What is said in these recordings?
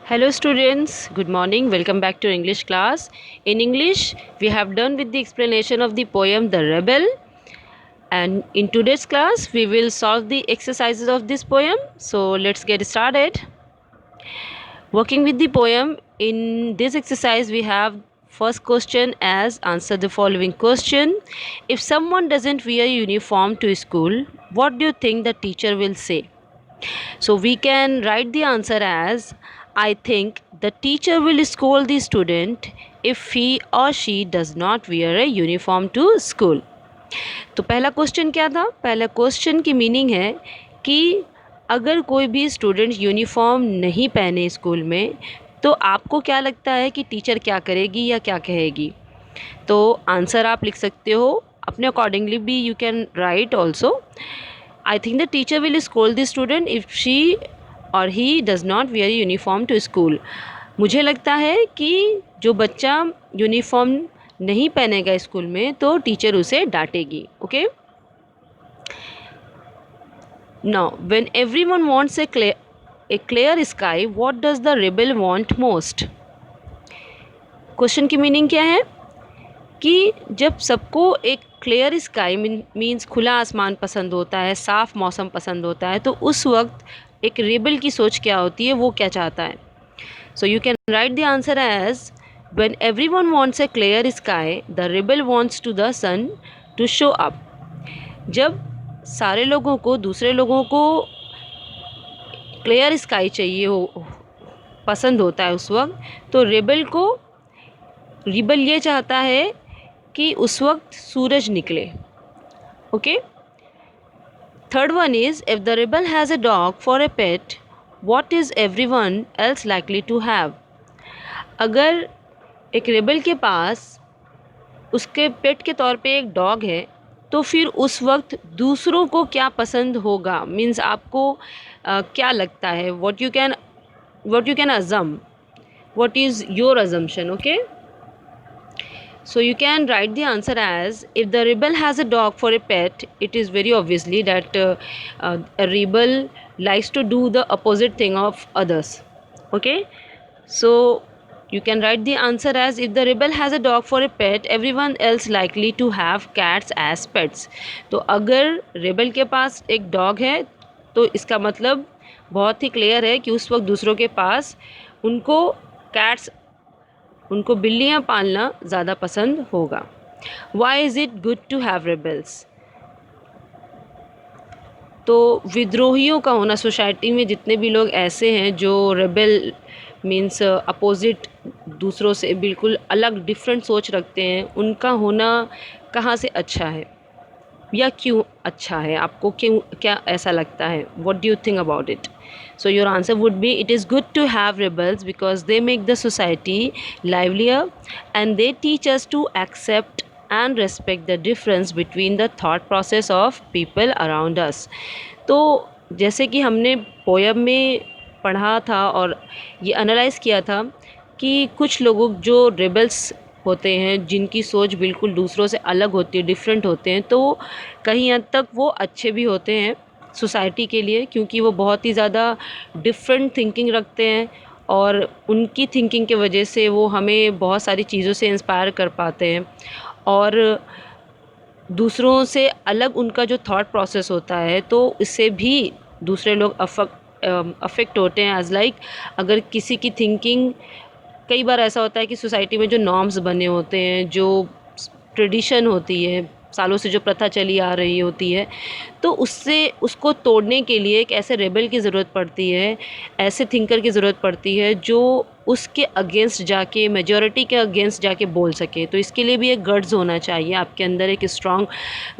Hello students, good morning. Welcome back to English class. In English, we have done with the explanation of the poem The Rebel, and in today's class we will solve the exercises of this poem. So let's get started. Working with the poem, in this exercise we have first question as answer the following question. If someone doesn't wear uniform to school, what do you think the teacher will say? So we can write the answer as I think the teacher will scold the student if he or she does not wear a uniform to school. तो पहला question क्या था? पहला question की meaning है कि अगर कोई भी स्टूडेंट यूनिफॉर्म नहीं पहने स्कूल में तो आपको क्या लगता है कि टीचर क्या करेगी या क्या कहेगी? तो आंसर आप लिख सकते हो अपने अकॉर्डिंगली भी, you can right also. I think the teacher will scold the student if she or he does not wear uniform to school. मुझे लगता है कि जो बच्चा यूनिफॉर्म नहीं पहनेगा स्कूल में तो टीचर उसे डांटेगी. Okay. Now, when everyone wants a clear sky, what does the rebel want most? Question की मीनिंग क्या है कि जब सबको एक क्लियर स्काई मीन्स खुला आसमान पसंद होता है, साफ़ मौसम पसंद होता है, तो उस वक्त एक रेबल की सोच क्या होती है, वो क्या चाहता है? So you can write the answer as when everyone wants a clear sky the rebel wants to the sun to show up. जब सारे लोगों को, दूसरे लोगों को क्लियर स्काई चाहिए हो, पसंद होता है उस वक्त, तो रेबल ये चाहता है कि उस वक्त सूरज निकले. Okay. Third one is if the rebel has a dog for a pet what is everyone else likely to have. अगर एक रेबल के पास उसके पेट के तौर पे एक डॉग है तो फिर उस वक्त दूसरों को क्या पसंद होगा, मीन्स आपको क्या लगता है, what you can assume, what is your assumption. Okay. So you can write the answer as if the rebel has a dog for a pet, it is very obviously that a rebel likes to do the opposite thing of others. Okay. So you can write the answer as if the rebel has a dog for a pet, everyone else likely to have cats as pets. तो अगर rebel के पास एक dog है तो इसका मतलब बहुत ही clear है कि उस वक्त दूसरों के पास उनको बिल्लियाँ पालना ज़्यादा पसंद होगा. Why is it good to have rebels? तो विद्रोहियों का होना, सोसाइटी में जितने भी लोग ऐसे हैं जो रेबल मीन्स अपोजिट, दूसरों से बिल्कुल अलग डिफरेंट सोच रखते हैं, उनका होना कहाँ से अच्छा है या क्यों अच्छा है? आपको क्या ऐसा लगता है? What do you think about it? So your answer would be it is good to have rebels because they make the society livelier and they teach us to accept and respect the difference between the thought process of people around us. तो जैसे कि हमने poem में पढ़ा था और ये analyse किया था कि कुछ लोगों जो रेबल्स होते हैं, जिनकी सोच बिल्कुल दूसरों से अलग होती है, डिफरेंट होते हैं, तो कहीं हद तक वो अच्छे भी होते हैं सोसाइटी के लिए, क्योंकि वो बहुत ही ज़्यादा डिफरेंट थिंकिंग रखते हैं और उनकी थिंकिंग के वजह से वो हमें बहुत सारी चीज़ों से इंस्पायर कर पाते हैं और दूसरों से अलग उनका जो थॉट प्रोसेस होता है तो इससे भी दूसरे लोग अफेक्ट होते हैं. एज लाइक अगर किसी की थिंकिंग, कई बार ऐसा होता है कि सोसाइटी में जो नॉर्म्स बने होते हैं, जो ट्रेडिशन होती है, सालों से जो प्रथा चली आ रही होती है, तो उसको तोड़ने के लिए एक ऐसे रेबल की ज़रूरत पड़ती है, ऐसे थिंकर की ज़रूरत पड़ती है जो उसके अगेंस्ट जाके, मेजॉरिटी के अगेंस्ट जाके बोल सके. तो इसके लिए भी एक गट्स होना चाहिए, आपके अंदर एक स्ट्रॉन्ग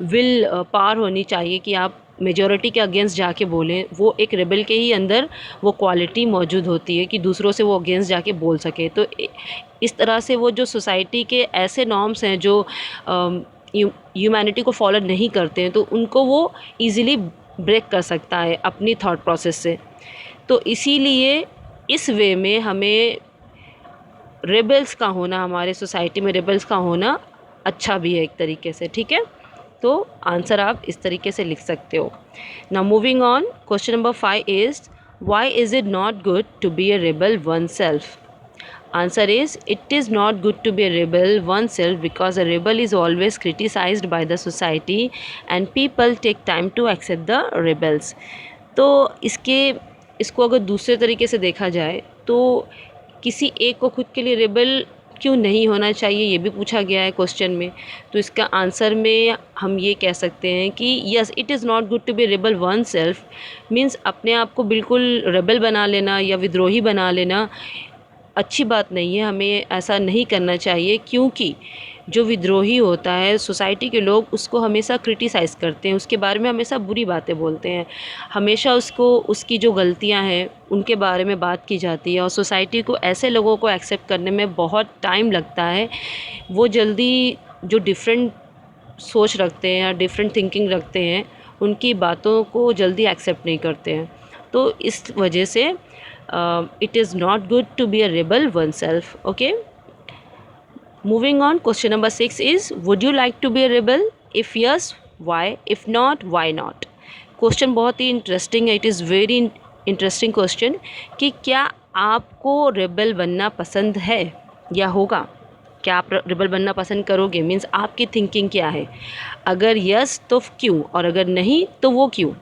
विल पावर होनी चाहिए कि आप मेजॉरिटी के अगेंस्ट जाके बोलें. वो एक रेबल के ही अंदर वो क्वालिटी मौजूद होती है कि दूसरों से वो अगेंस्ट जाके बोल सके. तो इस तरह से वो जो सोसाइटी के ऐसे नॉर्म्स हैं जो ह्यूमैनिटी को फॉलो नहीं करते हैं, तो उनको वो ईज़िली ब्रेक कर सकता है अपनी थॉट प्रोसेस से. तो इसीलिए इस वे में हमें रेबल्स का होना, हमारे सोसाइटी में रेबल्स का होना अच्छा भी है एक तरीके से. ठीक है. तो आंसर आप इस तरीके से लिख सकते हो. Now moving on, question number 5 is Why is it not good to be a rebel oneself? Answer is, it is not good to be a rebel oneself because a rebel is always criticized by the society and people take time to accept the rebels. तो इसको अगर दूसरे तरीके से देखा जाए तो किसी एक को खुद के लिए रेबल क्यों नहीं होना चाहिए, ये भी पूछा गया है क्वेश्चन में। तो इसका आंसर में हम ये कह सकते हैं कि yes, it is not good to be rebel oneself means अपने आप को बिल्कुल रेबल बना लेना या विद्रोही बना लेना अच्छी बात नहीं है। हमें ऐसा नहीं करना चाहिए क्योंकि जो विद्रोही होता है सोसाइटी के लोग उसको हमेशा क्रिटिसाइज़ करते हैं, उसके बारे में हमेशा बुरी बातें बोलते हैं, हमेशा उसको उसकी जो गलतियां हैं उनके बारे में बात की जाती है और सोसाइटी को ऐसे लोगों को एक्सेप्ट करने में बहुत टाइम लगता है। वो जल्दी जो डिफरेंट सोच रखते हैं या डिफरेंट थिंकिंग रखते हैं उनकी बातों को जल्दी एक्सेप्ट नहीं करते हैं। तो इस वजह से it is not good to be a rebel oneself. Okay, moving on, question number 6 is, would you like to be a rebel? If yes, why? If not, why not? Question बहुत ही interesting है, it is very interesting question कि क्या आपको rebel बनना पसंद है या होगा, क्या आप रेबल बनना पसंद करोगे, मीन्स आपकी थिंकिंग क्या है, अगर यस तो क्यों और अगर नहीं तो वो क्यों।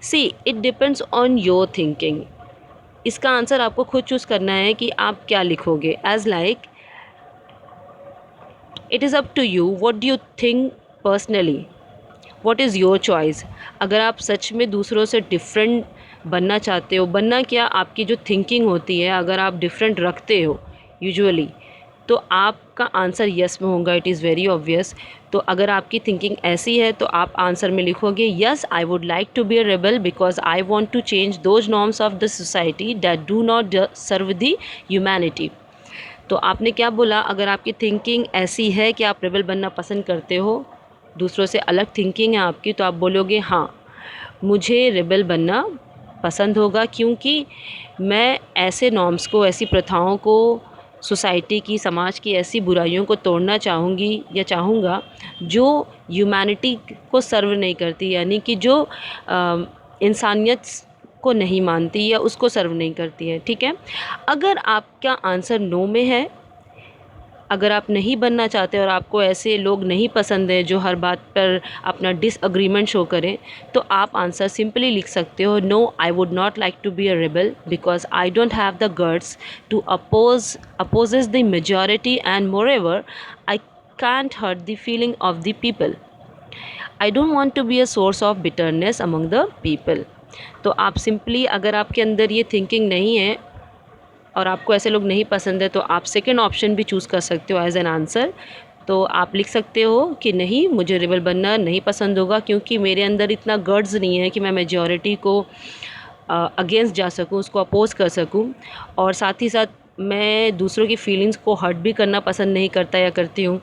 See it depends on your thinking. इसका आंसर आपको खुद चूज़ करना है कि आप क्या लिखोगे। As like it is up to you, what do you think personally, what is your choice. अगर आप सच में दूसरों से डिफरेंट बनना चाहते हो, बनना क्या, आपकी जो थिंकिंग होती है अगर आप डिफरेंट रखते हो यूजुअली तो आपका आंसर यस में होगा, इट इज़ वेरी ऑब्वियस। तो अगर आपकी थिंकिंग ऐसी है तो आप आंसर में लिखोगे yes, I would like to be a rebel because I want to change those norms of the society that do not serve the humanity. तो आपने क्या बोला, अगर आपकी थिंकिंग ऐसी है कि आप रेबल बनना पसंद करते हो, दूसरों से अलग थिंकिंग है आपकी, तो आप बोलोगे हाँ मुझे रेबल बनना पसंद होगा क्योंकि मैं ऐसे नॉर्म्स को, ऐसी प्रथाओं को, सोसाइटी की, समाज की ऐसी बुराइयों को तोड़ना चाहूँगी या चाहूँगा जो ह्यूमैनिटी को सर्व नहीं करती, यानी कि जो इंसानियत को नहीं मानती या उसको सर्व नहीं करती है। ठीक है, अगर आपका आंसर नो में है, अगर आप नहीं बनना चाहते और आपको ऐसे लोग नहीं पसंद है जो हर बात पर अपना डिसअग्रीमेंट शो करें, तो आप आंसर सिंपली लिख सकते हो no, I would not like to be a rebel because I don't have the guts to opposes the majority and moreover I can't hurt the feeling of the people. I don't want to be a source of bitterness among the people. तो आप simply, अगर आपके अंदर ये thinking नहीं है और आपको ऐसे लोग नहीं पसंद है, तो आप सेकंड ऑप्शन भी चूज़ कर सकते हो एज एन आंसर। तो आप लिख सकते हो कि नहीं, मुझे रेबल बनना नहीं पसंद होगा क्योंकि मेरे अंदर इतना गट्स नहीं है कि मैं मेजॉरिटी को अगेंस्ट जा सकूं, उसको अपोज कर सकूं, और साथ ही साथ मैं दूसरों की फीलिंग्स को हर्ट भी करना पसंद नहीं करता या करती हूँ,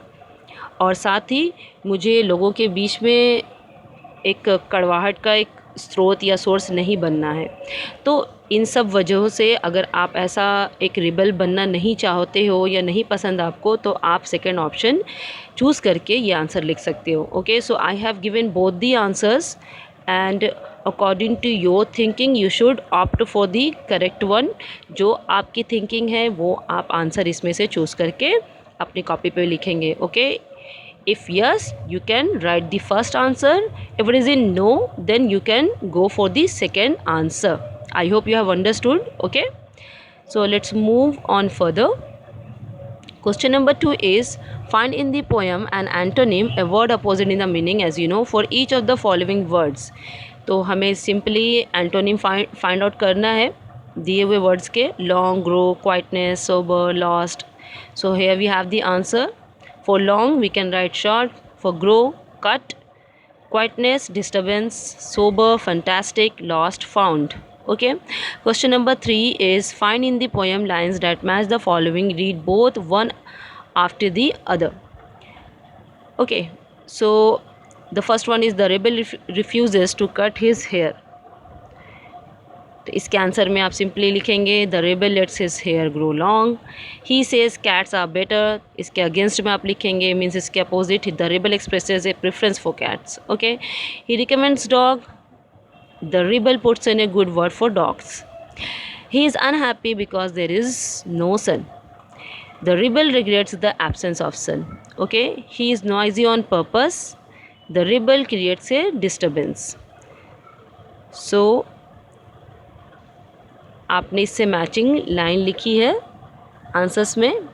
और साथ ही मुझे लोगों के बीच में एक कड़वाहट का एक स्रोत या सोर्स नहीं बनना है। तो इन सब वजहों से अगर आप ऐसा एक रिबल बनना नहीं चाहते हो या नहीं पसंद आपको, तो आप सेकंड ऑप्शन चूज़ करके ये आंसर लिख सकते हो। Okay, so I have given both the answers and according to your thinking you should opt for the correct one. जो आपकी थिंकिंग है वो आप आंसर इसमें से चूज़ करके अपनी कॉपी पे लिखेंगे। Okay, if yes, you can write the first answer. If it is in no, then you can go for the second answer. I hope you have understood. Okay, so let's move on further. Question number 2 is, find in the poem an antonym, a word opposite in the meaning, as you know, for each of the following words. तो हमें simply antonym find out करना है दिए हुए words के, long, grow, quietness, sober, lost. So here we have the answer. For long, we can write short. For grow, cut. Quietness, disturbance. Sober, fantastic. Lost, found. Okay. Question number 3 is, find in the poem lines that match the following. Read both one after the other. Okay. So the first one is, the rebel refuses to cut his hair. तो इसके answer में आप simply लिखेंगे the rebel lets his hair grow long. He says cats are better. इसके against में आप लिखेंगे, means इसके opposite, the rebel expresses a preference for cats. Okay, he recommends dog The rebel puts in a good word for dogs. He is unhappy because there is no sun. The rebel regrets the absence of sun. Okay, he is noisy on purpose. The rebel creates a disturbance. So आपने इससे matching line लिखी है, answers में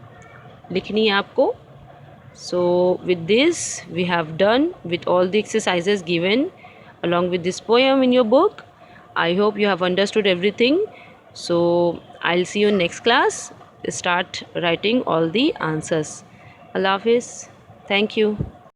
लिखनी है आपको. So with this we have done with all the exercises given along with this poem in your book. I hope you have understood everything. So I'll see you in next class. Start writing all the answers. Allah Hafiz. Thank you.